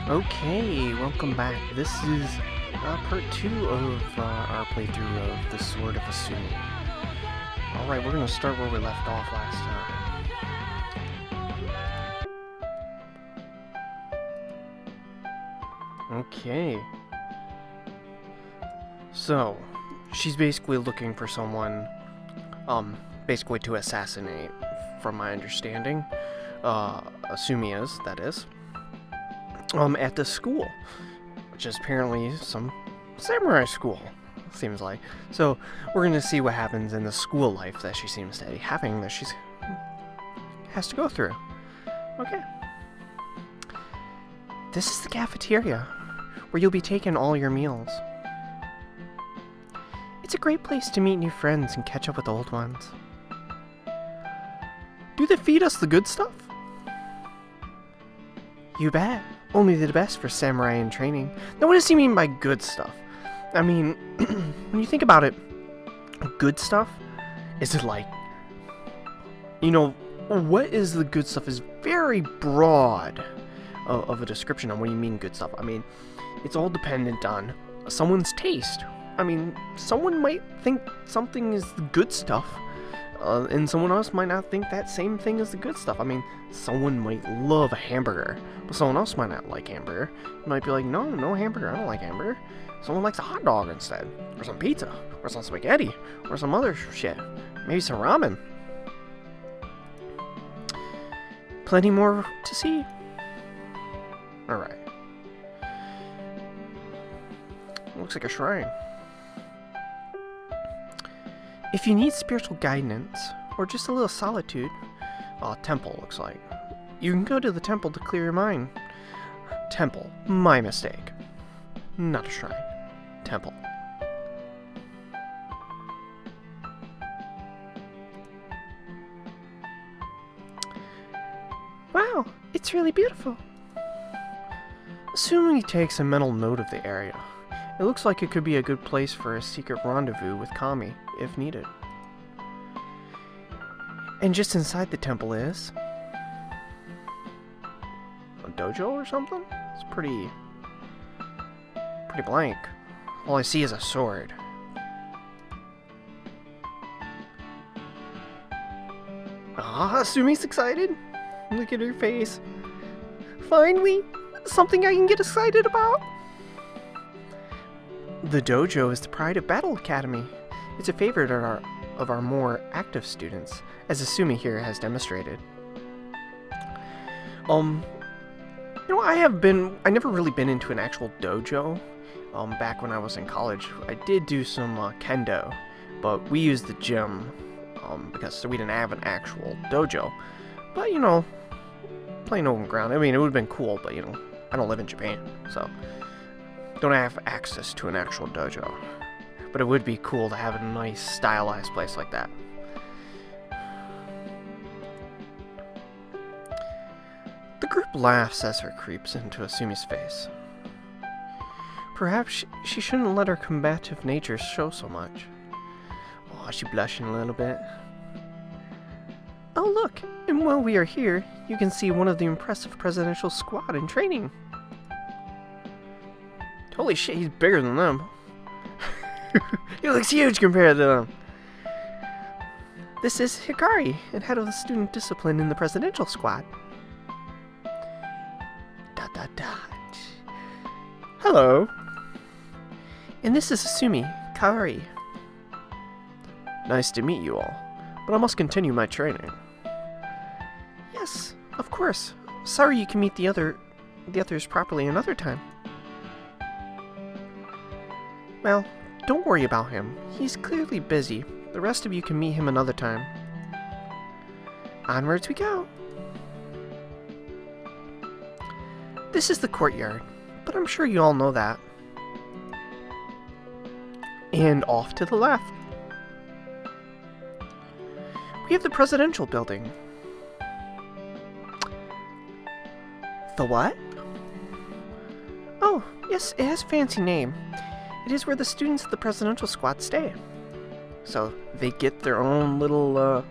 Okay, welcome back. This is part 2 of our playthrough of the Sword of Asumi. Alright, we're going to start where we left off last time. Okay. So, she's basically looking for someone, basically to assassinate, from my understanding. Asumi is, that is. At the school, which is apparently some samurai school, seems like. So we're gonna see what happens in the school life that she seems to be having, that she's has to go through. Okay. This is the cafeteria, where you'll be taking all your meals. It's a great place to meet new friends and catch up with old ones. Do they feed us the good stuff? You bet. Only the best for samurai in training. Now, what does he mean by good stuff? I mean, when you think about it, good stuff? Is it like, what is the good stuff is very broad of a description on what you mean good stuff. I mean, it's all dependent on someone's taste. I mean, someone might think something is the good stuff, and someone else might not think that same thing is the good stuff. I mean, someone might love a hamburger, but someone else might not like hamburger. You might be like, no hamburger, I don't like hamburger. Someone likes a hot dog instead, or some pizza, or some spaghetti, or some other shit. Maybe some ramen. Plenty more to see. Alright. Looks like a shrine. If you need spiritual guidance, or just a little solitude, temple looks like, you can go to the temple to clear your mind. Temple, my mistake. Not a shrine. Temple. Wow, it's really beautiful. Assuming he takes a mental note of the area, it looks like it could be a good place for a secret rendezvous with Kami, if needed. And just inside the temple is a dojo or something? It's pretty blank. All I see is a sword. Ah, Asumi's excited. Look at her face. Finally, something I can get excited about. The dojo is the pride of Battle Academy. It's a favorite of our more active students, as Asumi here has demonstrated. I never really been into an actual dojo. Back when I was in college, I did do some kendo, but we used the gym, because we didn't have an actual dojo. But, playing open ground, I mean, it would have been cool, but, I don't live in Japan, so don't have access to an actual dojo. But it would be cool to have a nice, stylized place like that. The group laughs as her creeps into Asumi's face. Perhaps she shouldn't let her combative nature show so much. Oh, she's blushing a little bit. Oh look, and while we are here, you can see one of the impressive presidential squad in training. Holy shit, he's bigger than them. He looks huge compared to them. This is Hikari, and head of the student discipline in the presidential squad. Hello. And this is Asumi, Kaori. Nice to meet you all, but I must continue my training. Yes, of course. Sorry you can meet the others properly another time. Well, don't worry about him. He's clearly busy. The rest of you can meet him another time. Onwards we go. This is the courtyard, but I'm sure you all know that. And off to the left, we have the presidential building. The what? Oh, yes, it has a fancy name. It is where the students of the presidential squad stay. So they get their own little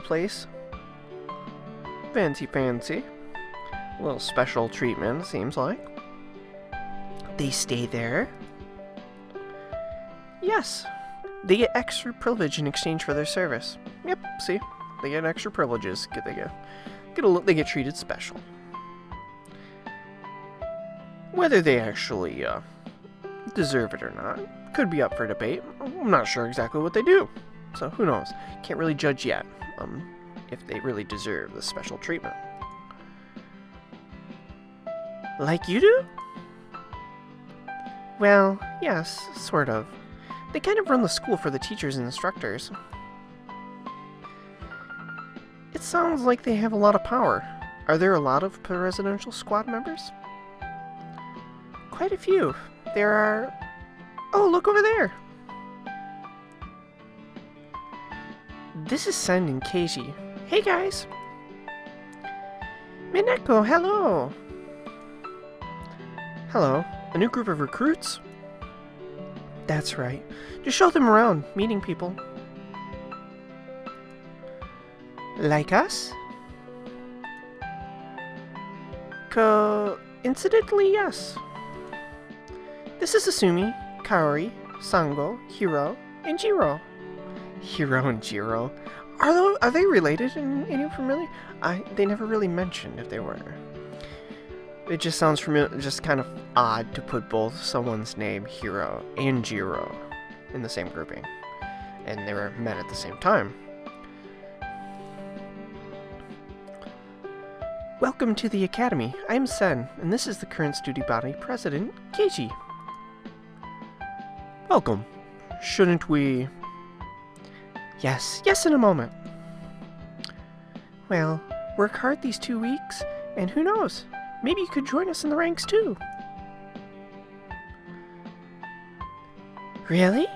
place. Fancy. A little special treatment, seems like. They stay there. Yes. They get extra privilege in exchange for their service. Yep, see? They get extra privileges. They get treated special. Whether they actually deserve it or not could be up for debate. I'm not sure exactly what they do. So who knows? Can't really judge yet if they really deserve the special treatment. Like you do? Well, yes, sort of. They kind of run the school for the teachers and instructors. It sounds like they have a lot of power. Are there a lot of presidential squad members? Quite a few. There are... Oh, look over there! This is Sen and Keiji. Hey guys! Minako, hello! Hello. A new group of recruits? That's right. Just show them around, meeting people. Like us? Coincidentally, yes. This is Asumi, Kaori, Sango, Hiro, and Jiro. Hiro and Jiro? Are they related and any familiar? They never really mentioned if they were. It just sounds familiar, just kind of odd to put both someone's name, Hiro, and Jiro, in the same grouping. And they were met at the same time. Welcome to the Academy. I am Sen, and this is the current student body president, Keiji. Welcome. Shouldn't we... Yes, in a moment. Well, work hard these 2 weeks, and who knows? Maybe you could join us in the ranks too. Really?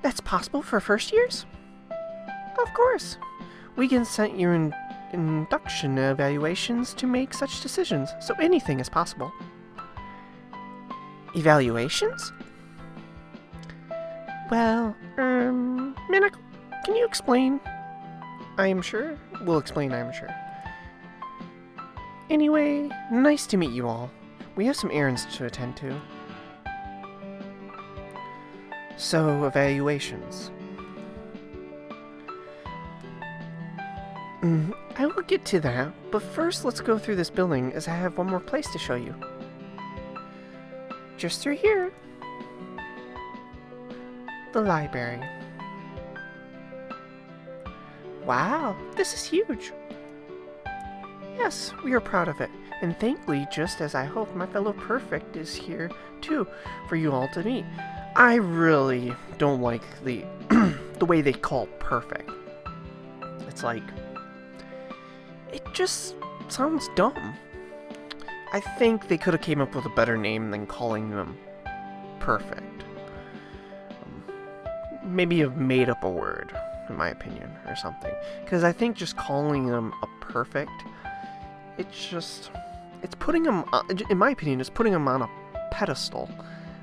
That's possible for first years? Of course. We can set your induction evaluations to make such decisions, so anything is possible. Evaluations? Well, Minako, can you explain? I am sure. We'll explain, I am sure. Anyway, nice to meet you all. We have some errands to attend to. So, evaluations. I will get to that, but first let's go through this building as I have one more place to show you. Just through here. The library. Wow, this is huge. Yes, we are proud of it, and thankfully, just as I hope, my fellow Perfect is here too, for you all to meet. I really don't like the the way they call Perfect. It's like, it just sounds dumb. I think they could have came up with a better name than calling them Perfect. Maybe have made up a word, in my opinion, or something. Because I think just calling them a Perfect, it's putting them, in my opinion, it's putting them on a pedestal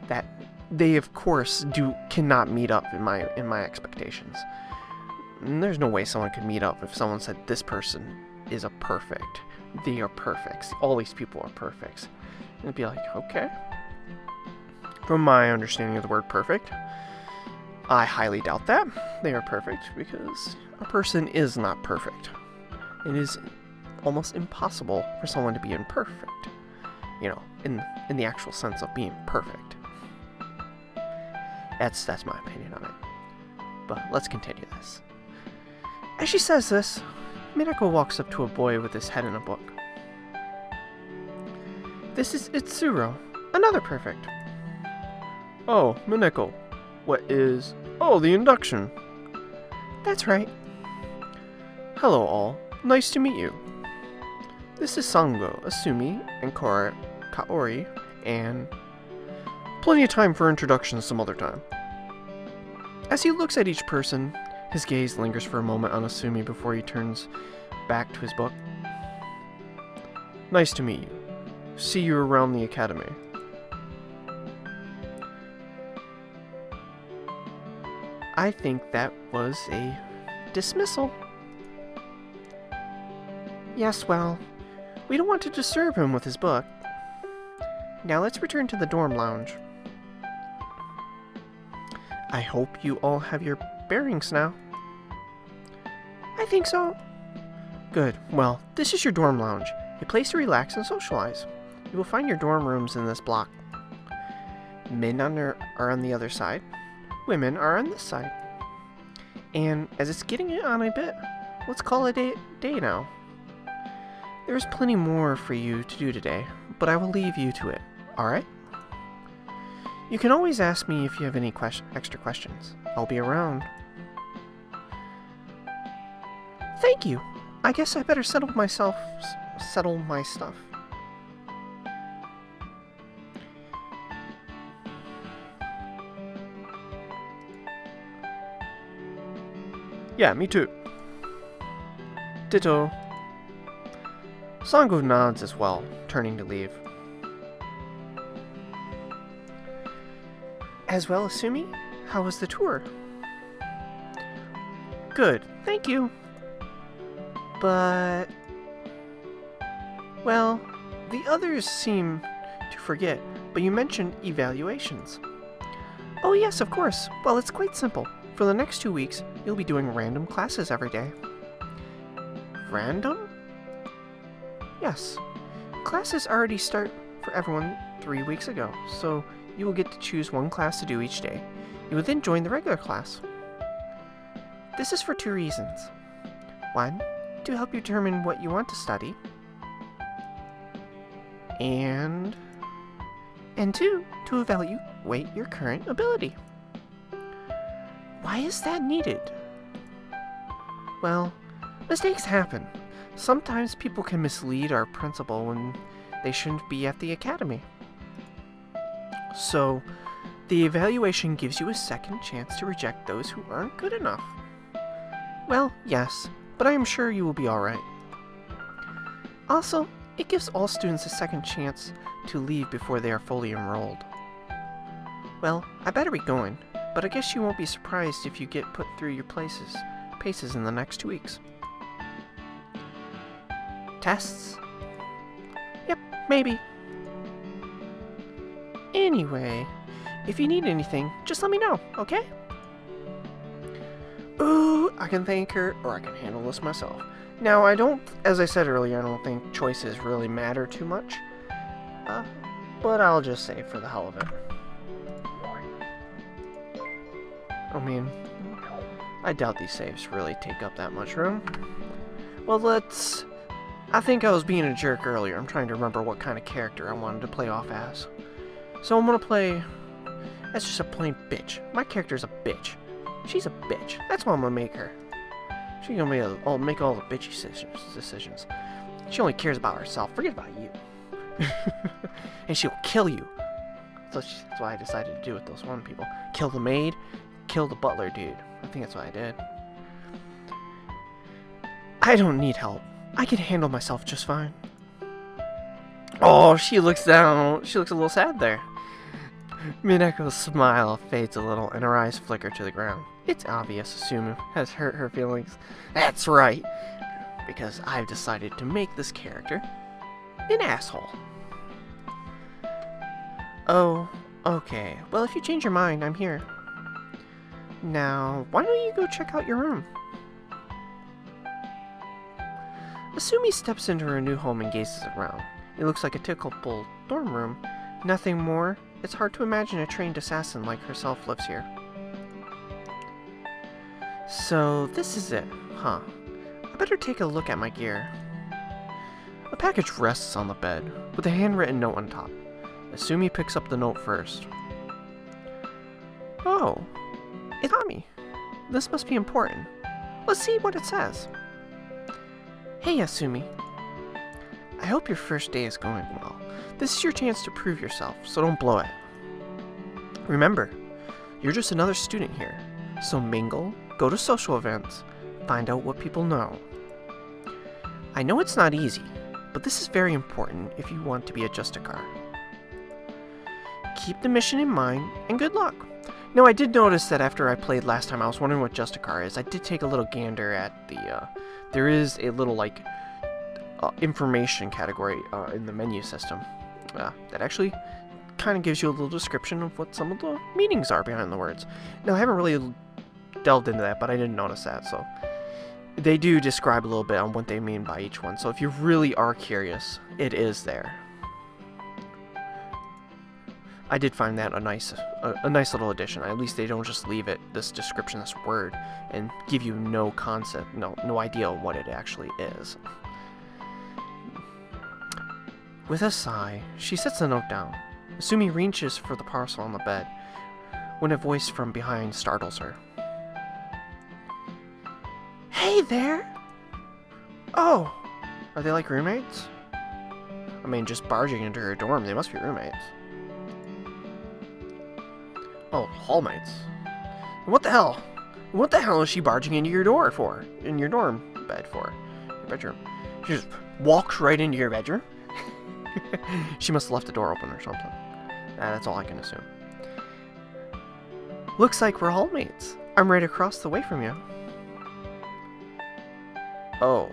that they, of course, cannot meet up in my expectations. And there's no way someone could meet up if someone said this person is a perfect. They are perfects. All these people are perfects. And it'd be like, okay. From my understanding of the word perfect, I highly doubt that they are perfect, because a person is not perfect. It is almost impossible for someone to be imperfect. You know, in the actual sense of being perfect. That's my opinion on it. But let's continue this. As she says this, Minako walks up to a boy with his head in a book. This is Itsuro, another perfect. Oh, Minako. What is... Oh, the induction. That's right. Hello all. Nice to meet you. This is Sango, Asumi, and Kaori, and... Plenty of time for introductions some other time. As he looks at each person, his gaze lingers for a moment on Asumi before he turns back to his book. Nice to meet you. See you around the academy. I think that was a dismissal. Yes, well, We don't want to disturb him with his book. Now let's return to the dorm lounge. I hope you all have your bearings now. I think so. Good. Well, this is your dorm lounge, a place to relax and socialize. You will find your dorm rooms in this block. Men are on the other side. Women are on this side. And as it's getting on a bit, let's call it a day now. There's plenty more for you to do today, but I will leave you to it, alright? You can always ask me if you have any extra questions. I'll be around. Thank you. I guess I better settle my stuff. Yeah, me too. Ditto. Sango nods as well, turning to leave. As well, Asumi? How was the tour? Good, thank you. But... well, the others seem to forget, but you mentioned evaluations. Oh yes, of course. Well, it's quite simple. For the next 2 weeks, you'll be doing random classes every day. Random? Yes. Classes already start for everyone 3 weeks ago, so you will get to choose one class to do each day. You will then join the regular class. This is for 2 reasons. 1, to help you determine what you want to study. And 2, to evaluate your current ability. Why is that needed? Well, mistakes happen. Sometimes people can mislead our principal when they shouldn't be at the academy. So, the evaluation gives you a second chance to reject those who aren't good enough. Well, yes, but I am sure you will be alright. Also, it gives all students a second chance to leave before they are fully enrolled. Well, I better be going, but I guess you won't be surprised if you get put through your paces in the next 2 weeks. Tests? Yep, maybe. Anyway, if you need anything, just let me know, okay? Ooh, I can thank her, or I can handle this myself. Now, as I said earlier, I don't think choices really matter too much. But I'll just say for the hell of it. I mean, I doubt these saves really take up that much room. Well, I think I was being a jerk earlier. I'm trying to remember what kind of character I wanted to play off as. So I'm gonna play as just a plain bitch. My character's a bitch. She's a bitch. That's what I'm gonna make her. She's gonna make all the bitchy decisions. She only cares about herself. Forget about you. And she'll kill you. So that's why I decided to do with those one people. Kill the maid, kill the butler dude. I think that's what I did. I don't need help. I can handle myself just fine. Oh, she looks down. She looks a little sad there. Mineko's smile fades a little and her eyes flicker to the ground. It's obvious Asumi has hurt her feelings. That's right. Because I've decided to make this character an asshole. Oh, okay. Well, if you change your mind, I'm here. Now, why don't you go check out your room? Asumi steps into her new home and gazes around. It looks like a typical dorm room. Nothing more. It's hard to imagine a trained assassin like herself lives here. So, this is it, huh? I better take a look at my gear. A package rests on the bed, with a handwritten note on top. Asumi picks up the note first. Oh, it's Tommy. This must be important. Let's see what it says. Hey, Asumi. I hope your first day is going well. This is your chance to prove yourself, so don't blow it. Remember, you're just another student here, so mingle, go to social events, find out what people know. I know it's not easy, but this is very important if you want to be a Justicar. Keep the mission in mind, and good luck. Now, I did notice that after I played last time, I was wondering what Justicar is. I did take a little gander at the, there is a little, like, information category in the menu system. That actually kind of gives you a little description of what some of the meanings are behind the words. Now, I haven't really delved into that, but I didn't notice that, so they do describe a little bit on what they mean by each one. So if you really are curious, it is there. I did find that a nice little addition. At least they don't just leave it, this description, this word, and give you no concept, no idea what it actually is. With a sigh, she sets the note down. Asumi reaches for the parcel on the bed, when a voice from behind startles her. Hey there! Oh! Are they like roommates? I mean, just barging into her dorm, they must be roommates. Oh, hallmates. What the hell? What the hell is she barging into your door for? In your dorm bed for? Your bedroom. She just walks right into your bedroom? She must have left the door open or something. That's all I can assume. Looks like we're hallmates. I'm right across the way from you. Oh.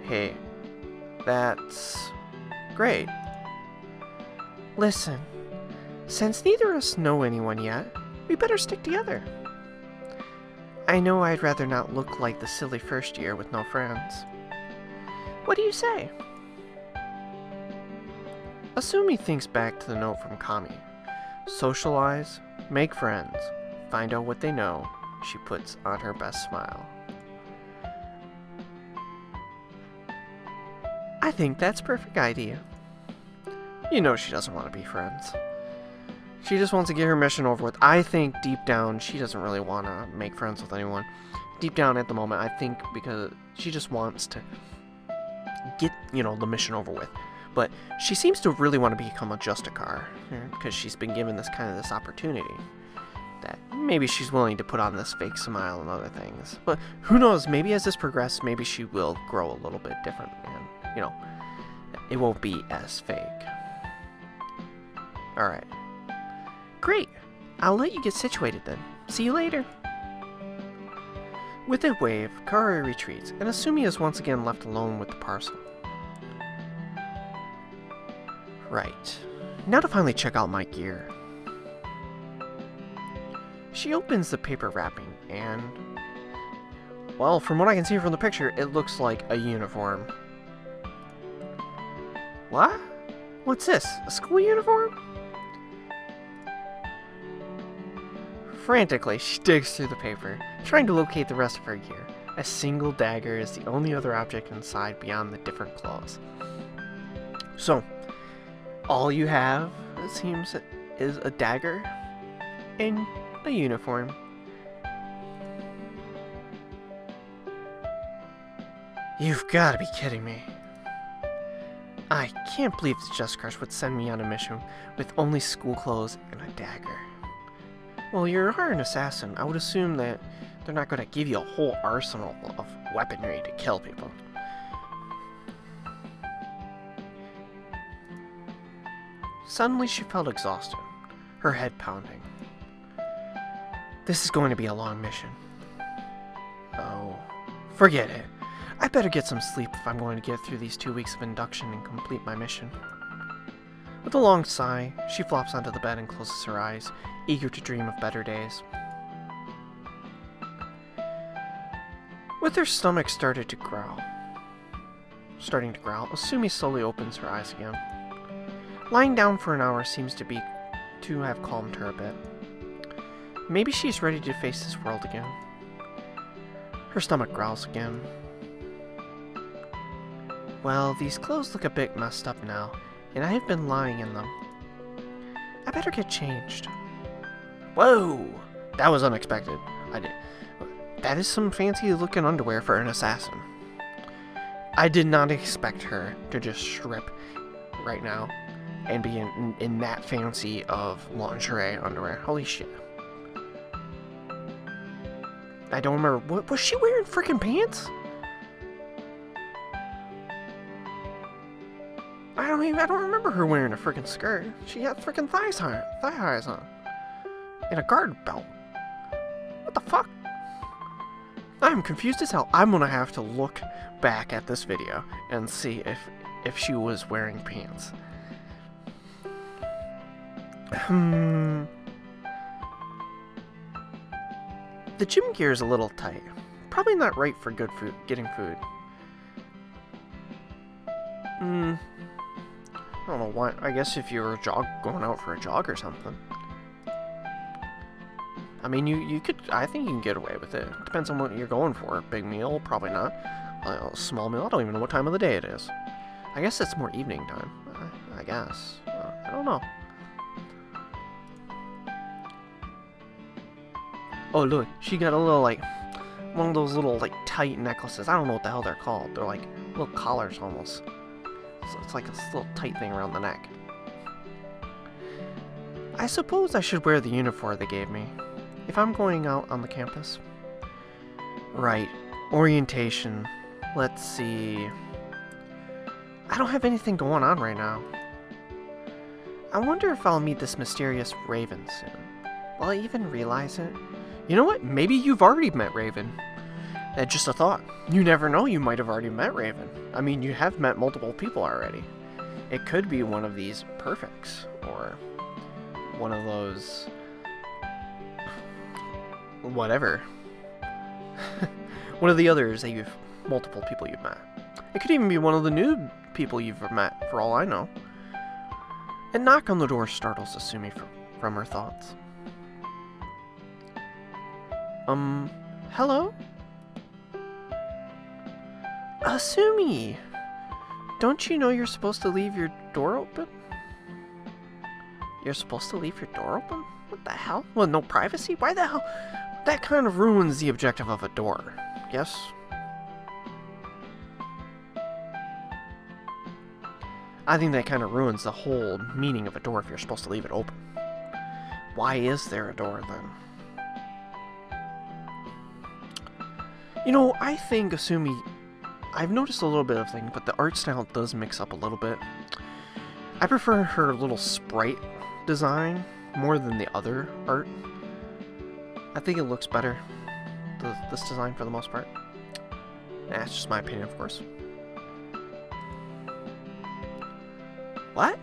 Hey. That's great. Listen. Since neither of us know anyone yet, we better stick together. I know I'd rather not look like the silly first year with no friends. What do you say? Asumi thinks back to the note from Kami. Socialize, make friends, find out what they know. She puts on her best smile. I think that's a perfect idea. You know she doesn't want to be friends. She just wants to get her mission over with. I think deep down she doesn't really want to make friends with anyone. Deep down at the moment, I think because she just wants to get, the mission over with. But she seems to really want to become a Justicar, because she's been given this opportunity that maybe she's willing to put on this fake smile and other things. But who knows, maybe as this progresses, maybe she will grow a little bit different and, it won't be as fake. Alright. Great! I'll let you get situated then. See you later! With a wave, Kaori retreats, and Asumi is once again left alone with the parcel. Right. Now to finally check out my gear. She opens the paper wrapping and... well, from what I can see from the picture, it looks like a uniform. What? What's this? A school uniform? Frantically, she digs through the paper, trying to locate the rest of her gear. A single dagger is the only other object inside beyond the different clothes. So, all you have, it seems, is a dagger and a uniform. You've got to be kidding me. I can't believe the Just Crush would send me on a mission with only school clothes and a dagger. Well, you're an assassin. I would assume that they're not going to give you a whole arsenal of weaponry to kill people. Suddenly she felt exhausted, her head pounding. This is going to be a long mission. Oh, forget it. I better get some sleep if I'm going to get through these 2 weeks of induction and complete my mission. With a long sigh, she flops onto the bed and closes her eyes, eager to dream of better days. With her stomach starting to growl, Asumi slowly opens her eyes again. Lying down for an hour seems to have calmed her a bit. Maybe she's ready to face this world again. Her stomach growls again. Well, these clothes look a bit messed up now, and I have been lying in them. I better get changed. Whoa! That was unexpected. That is some fancy looking underwear for an assassin. I did not expect her to just strip right now and be in that fancy of lingerie underwear. Holy shit. I don't remember. Was she wearing freaking pants? I don't remember her wearing a freaking skirt. She had freaking thigh highs on. And a guard belt. What the fuck? I I'm confused as hell. I'm gonna have to look back at this video and see if she was wearing pants. The gym gear is a little tight. Probably not right for good food, getting food. I don't know why. I guess if you're going out for a jog or something. I mean, you could. I think you can get away with it. Depends on what you're going for. Big meal, probably not. A small meal. I don't even know what time of the day it is. I guess it's more evening time. I guess. I don't know. Oh, look, she got a little, like, one of those little, like, tight necklaces. I don't know what the hell they're called. They're, like, little collars, almost. So it's like this little tight thing around the neck. I suppose I should wear the uniform they gave me, if I'm going out on the campus. Right. Orientation. Let's see. I don't have anything going on right now. I wonder if I'll meet this mysterious Raven soon. Will I even realize it? You know what? Maybe you've already met Raven. That's just a thought. You never know, you might have already met Raven. I mean, you have met multiple people already. It could be one of these perfects, or one of those... whatever. One of the others that multiple people you've met. It could even be one of the new people you've met, for all I know. A knock on the door startles Asumi from her thoughts. Hello? Asumi! Don't you know you're supposed to leave your door open? You're supposed to leave your door open? What the hell? Well, no privacy? Why the hell? That kind of ruins the objective of a door. Yes? I think that kind of ruins the whole meaning of a door if you're supposed to leave it open. Why is there a door then? You know, I think Asumi... I've noticed a little bit of things, but the art style does mix up a little bit. I prefer her little sprite design more than the other art. I think it looks better, this design for the most part. That's just my opinion, of course. What?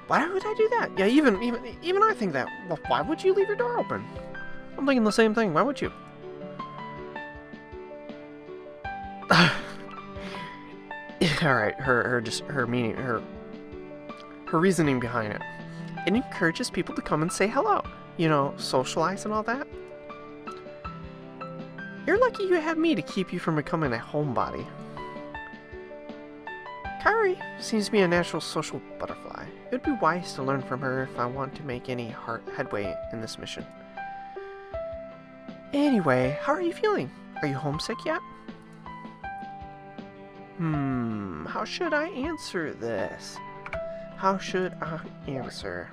Why would I do that? Yeah, even I think that. Well, why would you leave your door open? I'm thinking the same thing. Why would you? Alright, her reasoning behind it. It encourages people to come and say hello. You know, socialize and all that. You're lucky you have me to keep you from becoming a homebody. Kaori seems to be a natural social butterfly. It would be wise to learn from her if I want to make any headway in this mission. Anyway, how are you feeling? Are you homesick yet? How should I answer this? How should I answer?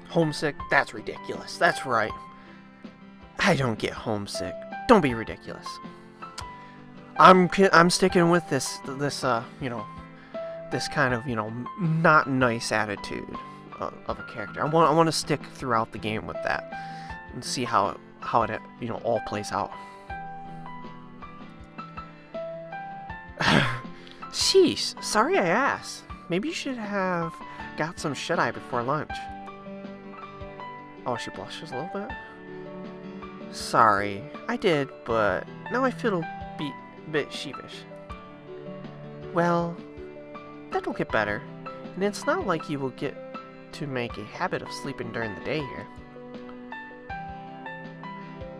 Homesick? That's ridiculous. That's right. I don't get homesick. Don't be ridiculous. I'm sticking with this you know, this kind of, you know, not nice attitude of a character. I want to stick throughout the game with that and see how it, you know, all plays out. Sheesh, sorry I asked. Maybe you should have got some shut-eye before lunch. Oh, she blushes a little bit. Sorry, I did, but now I feel a bit sheepish. Well, that'll get better, and it's not like you will get to make a habit of sleeping during the day here.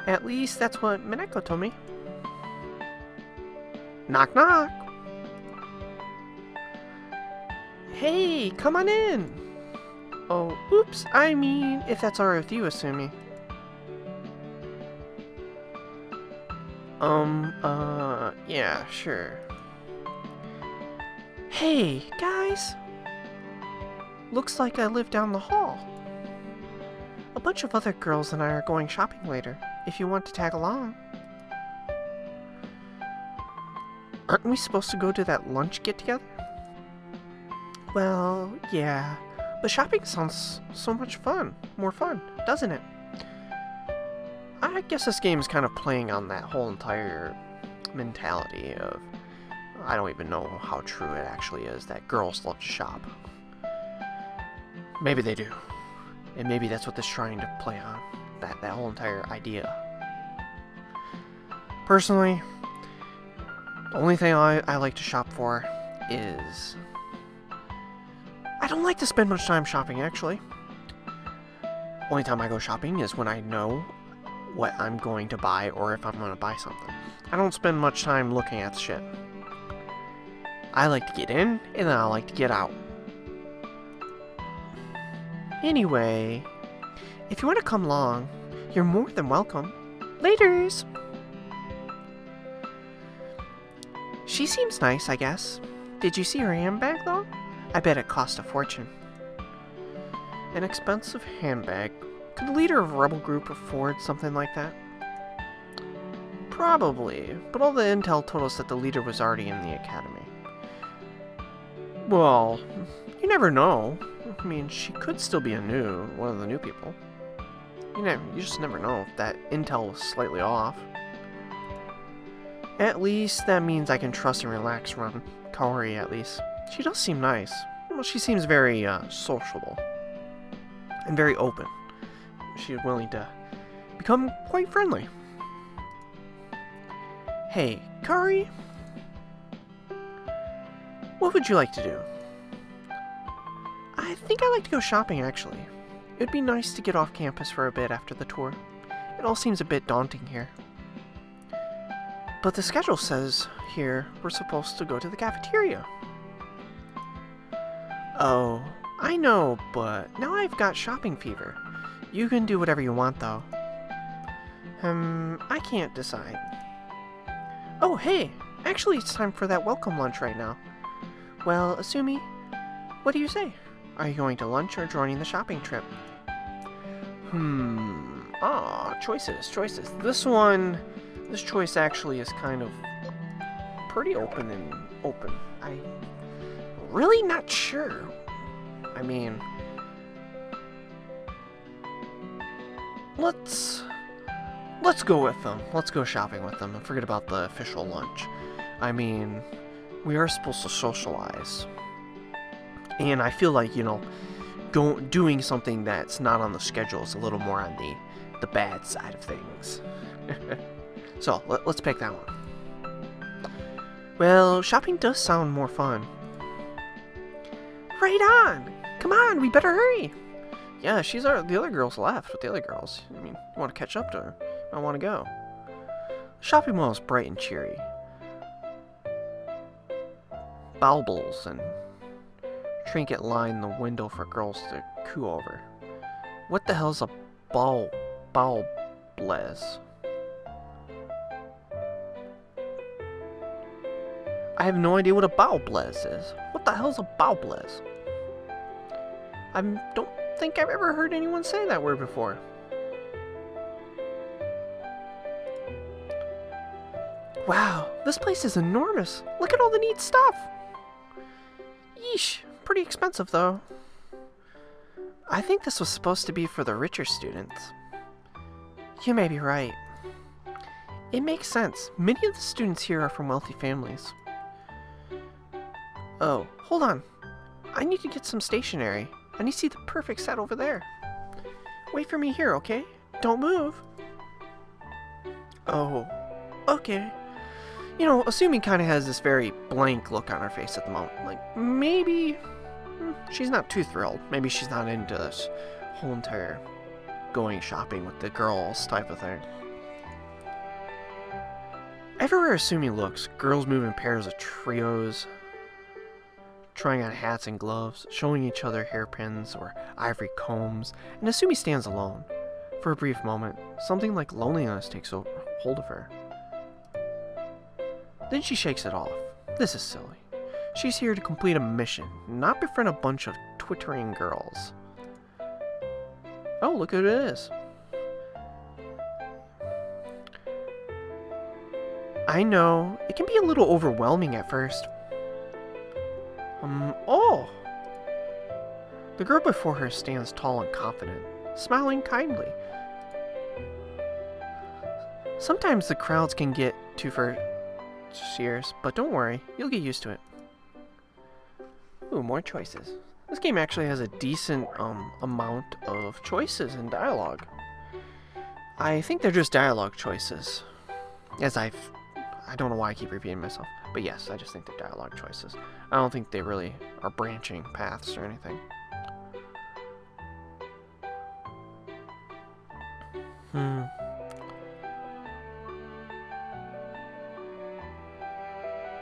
At least that's what Mineko told me. Knock knock! Hey, come on in! Oh, oops, I mean, if that's alright with you, Asumi. Yeah, sure. Hey, guys! Looks like I live down the hall. A bunch of other girls and I are going shopping later, if you want to tag along. Aren't we supposed to go to that lunch get-together? Well, yeah, But shopping sounds so much fun. More fun, doesn't it? I guess this game is kind of playing on that whole entire mentality of, I don't even know how true it actually is, that girls love to shop. Maybe they do. And maybe that's what this is trying to play on. That whole entire idea. Personally, the only thing I like to shop for is... I don't like to spend much time shopping, actually. Only time I go shopping is when I know what I'm going to buy or if I'm going to buy something. I don't spend much time looking at shit. I like to get in, and then I like to get out. Anyway, if you want to come along, you're more than welcome. Laters! She seems nice, I guess. Did you see her handbag, though? I bet it cost a fortune. An expensive handbag. Could the leader of a rebel group afford something like that? Probably, but all the intel told us that the leader was already in the academy. Well, you never know. I mean, she could still be one of the new people. You just never know if that intel was slightly off. At least that means I can trust and relax around Kaori, at least. She does seem nice. Well, she seems very sociable and very open. She's willing to become quite friendly. Hey, Kaori? What would you like to do? I think I'd like to go shopping, actually. It'd be nice to get off campus for a bit after the tour. It all seems a bit daunting here. But the schedule says here we're supposed to go to the cafeteria. Oh, I know, but now I've got shopping fever. You can do whatever you want, though. I can't decide. Oh, hey! Actually, it's time for that welcome lunch right now. Well, Asumi, what do you say? Are you going to lunch or joining the shopping trip? Choices. This choice actually is kind of pretty open. I'm really not sure. I mean, let's go with them. Let's go shopping with them and forget about the official lunch. I mean, we are supposed to socialize. And I feel like, doing something that's not on the schedule is a little more on the bad side of things. So, let's pick that one. Well, shopping does sound more fun. Right on! Come on, we better hurry! Yeah, the other girl's left with the other girls. I mean, you want to catch up to her. I want to go. The shopping mall is bright and cheery. Baubles and trinket line the window for girls to coo over. What the hell's a baubles? I have no idea what a baubles is. What the hell's a baubles? I don't think I've ever heard anyone say that word before. Wow, this place is enormous. Look at all the neat stuff. Yeesh, pretty expensive though. I think this was supposed to be for the richer students. You may be right. It makes sense. Many of the students here are from wealthy families. Oh, hold on. I need to get some stationery. I need to see the perfect set over there. Wait for me here, okay? Don't move. Oh, okay. Asumi kind of has this very blank look on her face at the moment. Like, maybe she's not too thrilled. Maybe she's not into this whole entire going shopping with the girls type of thing. Everywhere Asumi looks, girls move in pairs of trios, trying on hats and gloves, showing each other hairpins or ivory combs, and Asumi stands alone. For a brief moment, something like loneliness takes hold of her. Then she shakes it off. This is silly. She's here to complete a mission, not befriend a bunch of twittering girls. Oh, look who it is. I know, it can be a little overwhelming at first. Oh! The girl before her stands tall and confident, smiling kindly. Sometimes the crowds can get too fierce, but don't worry, you'll get used to it. Ooh, more choices. This game actually has a decent amount of choices in dialogue. I think they're just dialogue choices. I don't know why I keep repeating myself, but yes, I just think they're dialogue choices. I don't think they really are branching paths or anything.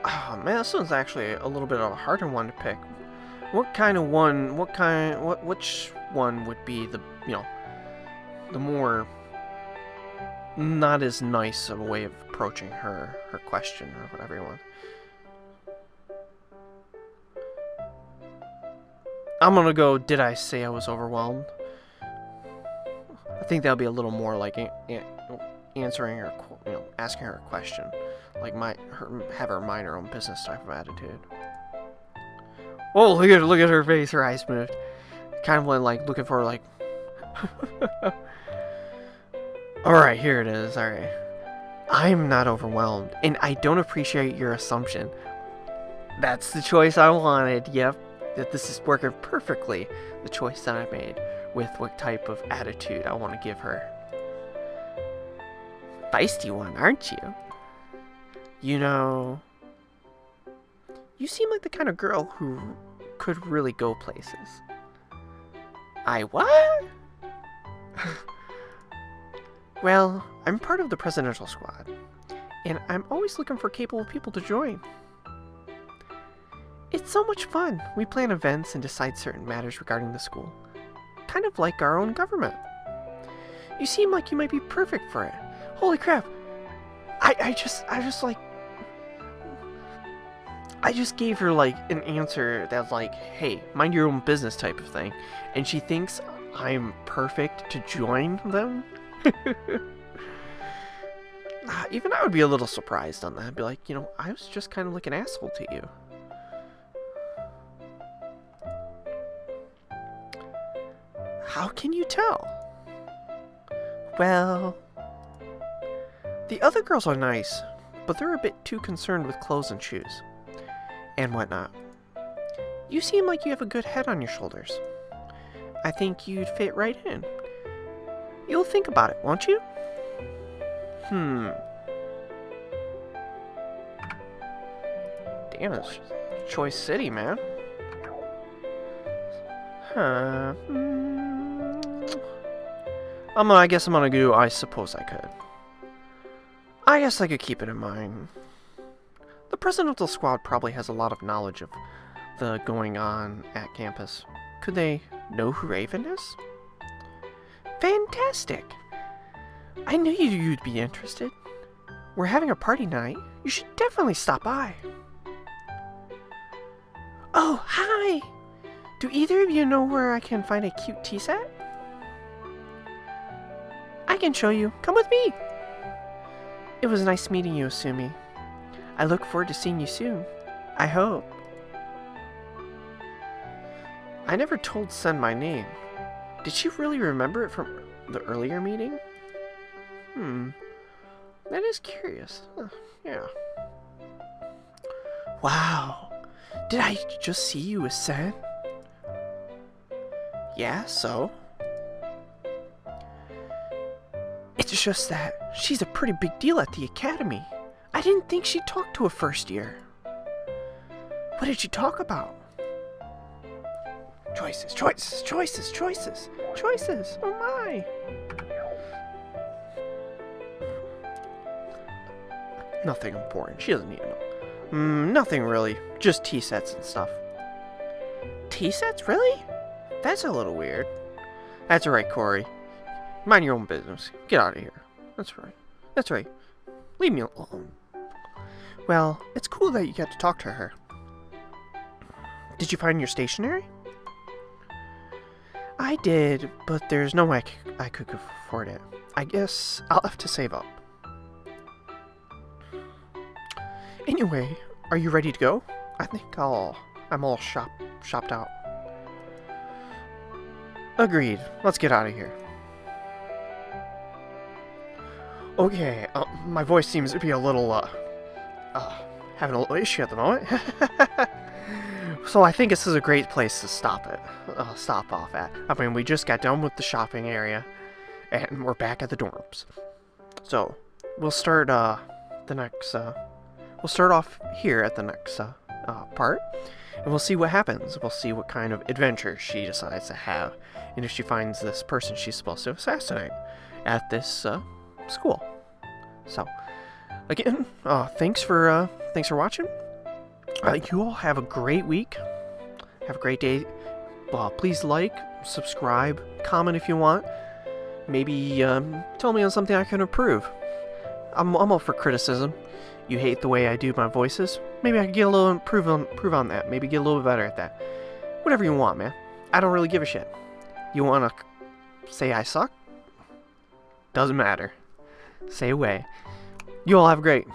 Oh man, this one's actually a little bit of a harder one to pick. Which one would be the more not as nice of a way of approaching her question or whatever you want. I'm gonna go, did I say I was overwhelmed? I think that'll be a little more like answering her, asking her a question. Like have her mind her own business type of attitude. Oh, look at her face, her eyes moved. Kind of like looking for like Alright, here it is, alright. I'm not overwhelmed, and I don't appreciate your assumption. That's the choice I wanted, yep. That this is working perfectly. The choice that I made with what type of attitude I want to give her. Feisty one, aren't you? You know, you seem like the kind of girl who could really go places. I what? Well, I'm part of the presidential squad, and I'm always looking for capable people to join. It's so much fun. We plan events and decide certain matters regarding the school. Kind of like our own government. You seem like you might be perfect for it. Holy crap. I just gave her like an answer that's like, hey, mind your own business type of thing. And she thinks I'm perfect to join them? Even I would be a little surprised on that. I'd be like, I was just kind of like an asshole to you. How can you tell? Well, the other girls are nice, but they're a bit too concerned with clothes and shoes and whatnot. You seem like you have a good head on your shoulders. I think you'd fit right in. You'll think about it, won't you? Damn, it's Choice City, man. I guess I'm gonna do I suppose I could. I guess I could keep it in mind. The presidential squad probably has a lot of knowledge of the going on at campus. Could they know who Raven is? Fantastic! I knew you'd be interested. We're having a party night. You should definitely stop by. Oh, hi! Do either of you know where I can find a cute tea set? I can show you. Come with me! It was nice meeting you, Asumi. I look forward to seeing you soon. I hope. I never told Sen my name. Did she really remember it from the earlier meeting? That is curious. Yeah. Wow. Did I just see you with Sen? Yeah, so? It's just that she's a pretty big deal at the academy. I didn't think she'd talk to a first year. What did you talk about? Choices, choices, choices, choices, choices. Oh my. Nothing important. She doesn't need to know. Nothing really. Just tea sets and stuff. Tea sets? Really? That's a little weird. That's alright, Corey. Mind your own business. Get out of here. That's right. That's right. Leave me alone. Well, it's cool that you get to talk to her. Did you find your stationery? I did, but there's no way I could afford it. I guess I'll have to save up. Anyway, are you ready to go? I think I'm all shopped out. Agreed. Let's get out of here. Okay, my voice seems to be a little, having a little issue at the moment. So I think this is a great place to stop off at. I mean, we just got done with the shopping area, and we're back at the dorms. So, we'll start, we'll start off here at the next, part, and we'll see what happens. We'll see what kind of adventure she decides to have, and if she finds this person she's supposed to assassinate at this, school. So, again, thanks for watching. You all have a great week. Have a great day. Please like, subscribe, comment if you want. Maybe tell me on something I can improve. I'm up for criticism. You hate the way I do my voices? Maybe I can get a little improve on that. Maybe get a little bit better at that. Whatever you want, man. I don't really give a shit. You wanna say I suck? Doesn't matter. Say away. You all have a great